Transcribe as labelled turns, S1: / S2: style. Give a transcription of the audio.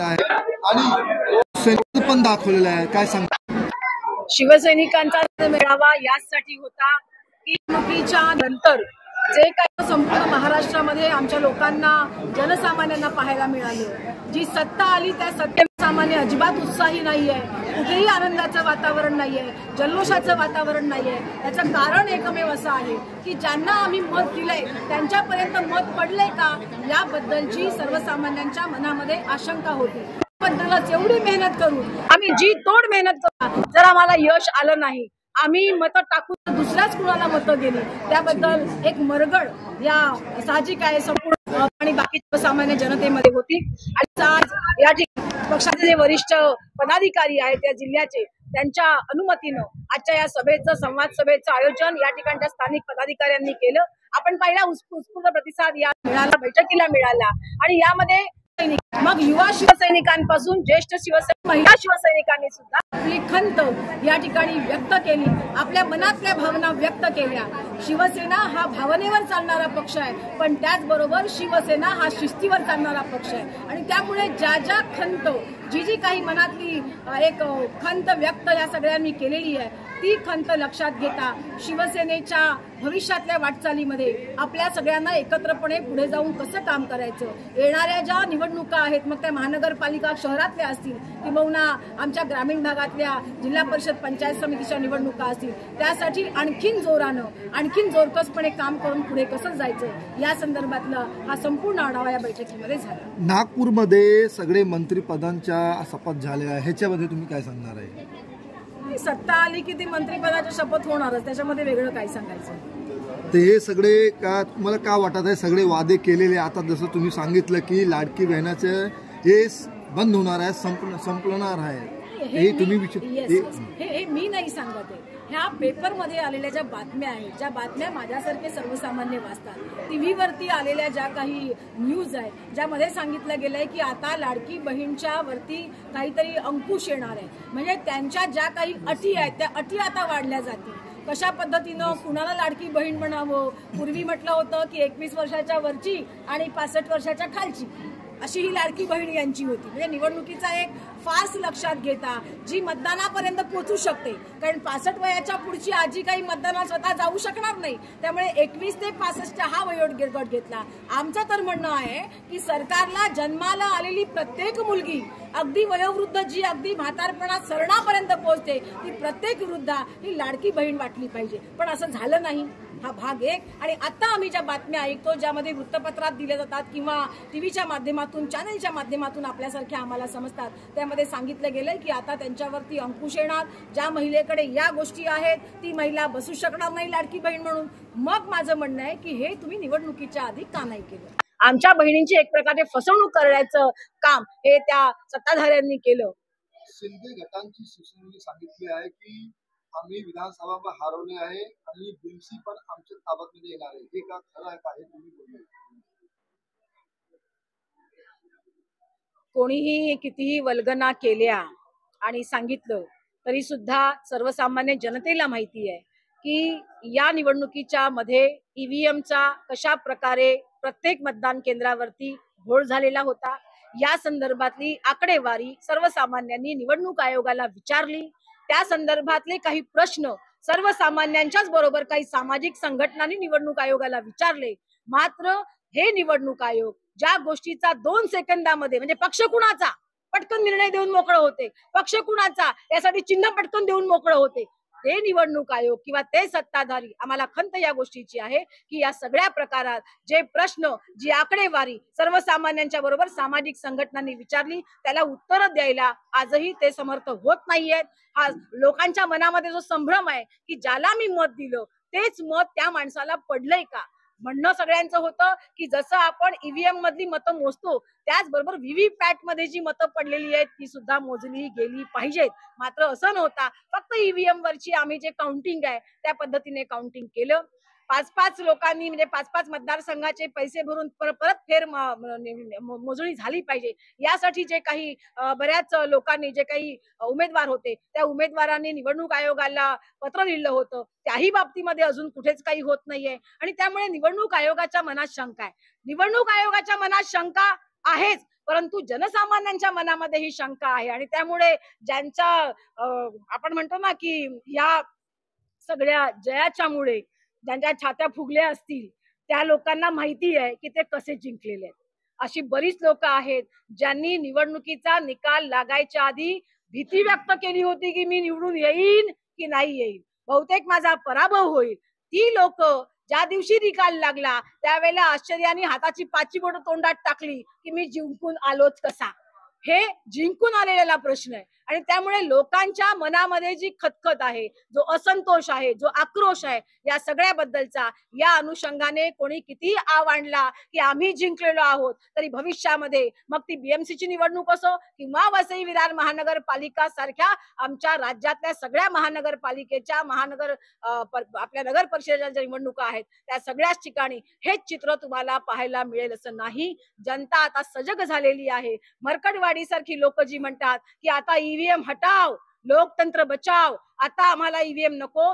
S1: आहे आणि सैनिक पण दाखवलेलं आहे, काय सांगता?
S2: शिवसैनिकांचा मेळावा यासाठी होता की निवडणुकीच्या नंतर जे काही संपूर्ण महाराष्ट्रामध्ये आमच्या लोकांना जनसामान्यांना पाहायला मिळालं, जी सत्ता आली त्या सत्तेसामान्य अजिबात उत्साही नाहीये, कुठेही आनंदाचं वातावरण नाहीये, जल्लोषाचं वातावरण नाहीये. त्याचं कारण एकमेव असं आहे की ज्यांना आम्ही मत दिलंय त्यांच्यापर्यंत मत पडलंय का याबद्दलची सर्वसामान्यांच्या मनामध्ये आशंका होती. बद्दलच एवढी मेहनत करून आम्ही जी तोड मेहनत करू, जर आम्हाला यश आलं नाही, आम्ही मतं टाकून दुसऱ्याच कुणाला मतं दिली, त्याबद्दल एक मरगळ या साहजिक आहे संपूर्ण आणि बाकी सामान्य जनतेमध्ये होती. आणि आज या ठिकाणी पक्षाचे जे वरिष्ठ पदाधिकारी आहेत त्या जिल्ह्याचे, त्यांच्या अनुमतीनं आजच्या या सभेचं संवाद सभेचं आयोजन या ठिकाणच्या स्थानिक पदाधिकाऱ्यांनी केलं. आपण पहिला उत्स्फूर्त प्रतिसाद या बैठकीला मिळाला आणि यामध्ये मग युवा शिवसैनिकांपासून ज्येष्ठ शिवसैनिक, महिला शिवसैनिकांनी सुद्धा आपली खंत या ठिकाणी व्यक्त केली, आपल्या मनातल्या भावना व्यक्त केल्या. शिवसेना हा भावनेवर चालणारा पक्ष आहे, पण त्याचबरोबर शिवसेना हा शिस्तीवर चालणारा पक्ष आहे आणि त्यामुळे ज्या ज्या खंत, जी काही मनातली एक खंत व्यक्त या सगळ्यांनी केलेली आहे, ती खंत लक्षात घेता शिवसेनेच्या भविष्यातल्या वाटचालीमध्ये आपल्या सगळ्यांना एकत्रपणे पुढे जाऊन कसं काम करायचं, येणाऱ्या ज्या निवडणुका आहेत, मग त्या महानगरपालिका शहरातल्या असतील किंवा आमच्या ग्रामीण भागातल्या जिल्हा परिषद पंचायत समितीच्या निवडणुका असतील, त्यासाठी आणखीन जोरानं, आणखीन जोरकसपणे काम करून पुढे कसं जायचं या संदर्भातला हा संपूर्ण आढावा या बैठकीमध्ये झाला.
S1: नागपूरमध्ये सगळे मंत्रिपदांच्या शपथ झाल्या, ह्याच्यामध्ये तुम्ही काय सांगणार आहे?
S2: सत्ता आली की ती मंत्रिपदाची शपथ होणारच, त्याच्यामध्ये वेगळं काय सांगायचं?
S1: ते हे सगळे का तुम्हाला का वाटत आहे, सगळे वादे केलेले आता जसं तुम्ही सांगितलं की लाडकी बहिणाचे हे बंद होणार आहे, संपणार आहे, हे तुम्ही
S2: हे मी नाही सांगत आहे. ह्या पेपरमध्ये आलेल्या ज्या बातम्या आहेत, ज्या बातम्या माझ्यासारखे सर्वसामान्य वाचतात, टीव्हीवरती आलेल्या ज्या काही न्यूज आहेत, ज्यामध्ये सांगितलं गेलंय की आता लाडकी बहीणच्या वरती काहीतरी अंकुश येणार आहे, म्हणजे त्यांच्या ज्या काही अटी आहेत त्या अटी आता वाढल्या जातील. कशा पद्धतीनं कुणाला लाडकी बहीण म्हणावं, पूर्वी म्हटलं होतं की 21 वर्षाच्या वरची आणि 65 वर्षाच्या खालची अशी ही लाडकी बहीण यांची होती. म्हणजे निवडणुकीचा एक फार्स लक्षात घेता जी मतदानापर्यंत पोहोचू शकते, कारण 65 वयाच्या पुढची आजी काही मतदानात स्वतः जाऊ शकणार नाही, त्यामुळे 21 ते 65च्या हा वयोगट गट घेतला. आमचं तर म्हणणं आहे की सरकारला जन्माला आलेली प्रत्येक मुलगी, अगदी वयोवृद्ध जी अगदी म्हातारपणात सरणापर्यंत पोहोचते, ती प्रत्येक वृद्धा ही लाडकी बहीण वाटली पाहिजे. पण असं झालं नाही, हा भाग एक. आणि आता आम्ही ज्या बातम्या ऐकतो, ज्यामध्ये वृत्तपत्रात दिल्या जातात किंवा टीव्हीच्या माध्यमातून, चॅनलच्या माध्यमातून आपल्यासारख्या आम्हाला समजतात, त्यामध्ये सांगितलं गेलंय की आता त्यांच्यावरती अंकुश येणार, ज्या महिलेकडे या गोष्टी आहेत ती महिला बसू शकणार नाही लाडकी बहीण म्हणून. मग माझं म्हणणं आहे की हे तुम्ही निवडणुकीच्या आधी का नाही केलं? आमच्या बहिणींची एक प्रकारे फसवणूक करण्याचं काम हे त्या सत्ताधाऱ्यांनी केलं.
S1: शिंदे गटांची शिवसेनेने सांगितले आहे की आम्ही विधानसभा हरवले आहे आणि बीएमसी पण आमच्या ताब्यात येणार आहे, हे का खरं आहे का, हे तुम्ही बोलले?
S2: कोणीही कितीही वल्गना केल्या आणि सांगितलं तरी सुद्धा सर्वसामान्य जनतेला माहिती आहे की या निवडणुकीच्या मध्ये ईव्हीएमचा कशा प्रकारे प्रत्येक मतदान केंद्रावरती घोळ झालेला होता. या संदर्भातली आकडेवारी सर्वसामान्यांनी निवडणूक आयोगाला विचारली. त्या संदर्भातले काही प्रश्न सर्वसामान्यांच्याच बरोबर काही सामाजिक संघटनांनी निवडणूक आयोगाला विचारले. मात्र हे निवडणूक आयोग ज्या गोष्टीचा 2 सेकंदामध्ये, म्हणजे पक्ष कुणाचा पटकन निर्णय देऊन मोकळं होते, पक्ष कुणाचा यासाठी चिन्ह पटकन देऊन मोकळं होते, ते निवडणूक आयोग किंवा ते सत्ताधारी, आम्हाला खंत या गोष्टीची आहे की या सगळ्या प्रकारात जे प्रश्न, जी आकडेवारी सर्वसामान्यांच्या बरोबर सामाजिक संघटनांनी विचारली, त्याला उत्तर द्यायला आजही ते समर्थ होत नाहीयेत. हा लोकांच्या मनामध्ये जो संभ्रम आहे की ज्याला मी मत दिलं तेच मत त्या माणसाला पडलंय का, म्हणणं सगळ्यांचं होतं की जसं आपण ईव्हीएम मधली मतं मोजतो त्याचबरोबर व्हीव्हीपॅट मध्ये जी मतं पडलेली आहेत ती सुद्धा मोजली गेली पाहिजेत. मात्र असं नव्हता, फक्त ईव्हीएम वरची आम्ही जे काउंटिंग आहे त्या पद्धतीने काउंटिंग केलं. 5-5 लोकांनी, म्हणजे 5-5 मतदारसंघाचे पैसे भरून परत फेर मोजणी झाली पाहिजे, यासाठी जे काही बऱ्याच लोकांनी, जे काही उमेदवार होते त्या उमेदवारांनी निवडणूक आयोगाला पत्र लिहिलं होतं, त्याही बाबतीमध्ये अजून कुठेच काही होत नाहीये. आणि त्यामुळे निवडणूक आयोगाच्या मनात शंका आहे, निवडणूक आयोगाच्या मनात शंका आहेच, परंतु जनसामान्यांच्या मनामध्ये ही शंका आहे आणि त्यामुळे ज्यांच्या आपण म्हणतो ना की या सगळ्या जयाच्या मुळे ज्यांच्या छात्या फुगल्या असतील त्या लोकांना माहिती आहे की ते कसे जिंकलेले आहेत. अशी बरीच लोक आहेत ज्यांनी निवडणुकीचा निकाल लागायच्या आधी भीती व्यक्त केली होती की मी निवडून येईन की नाही येईल, बहुतेक माझा पराभव होईल. ती लोक ज्या दिवशी निकाल लागला त्यावेळेला आश्चर्याने हाताची पाची बोट तोंडात टाकली की मी जिंकून आलोच कसा. हे जिंकून आलेला प्रश्न आहे आणि त्यामुळे लोकांच्या मनामध्ये जी खतखत आहे, जो असंतोष आहे, जो आक्रोश आहे, या सगळ्याबद्दलचा या अनुषंगाने कोणी किती आव आणला की आम्ही जिंकलेलो आहोत तरी भविष्यामध्ये मग ती बीएमसीची निवडणूक असो किंवा वसई विरार महानगरपालिका सारख्या आमच्या राज्यातल्या सगळ्या महानगरपालिकेच्या आपल्या नगर परिषदेच्या ज्या निवडणुका आहेत त्या सगळ्याच ठिकाणी हेच चित्र तुम्हाला पाहायला मिळेल असं नाही. जनता आता सजग झालेली आहे. मरकडवाडी सारखी लोक जी म्हणतात की आता ईव्हीएम हटाव, लोकतंत्र बचाव, आता आम्हाला ईव्हीएम नको.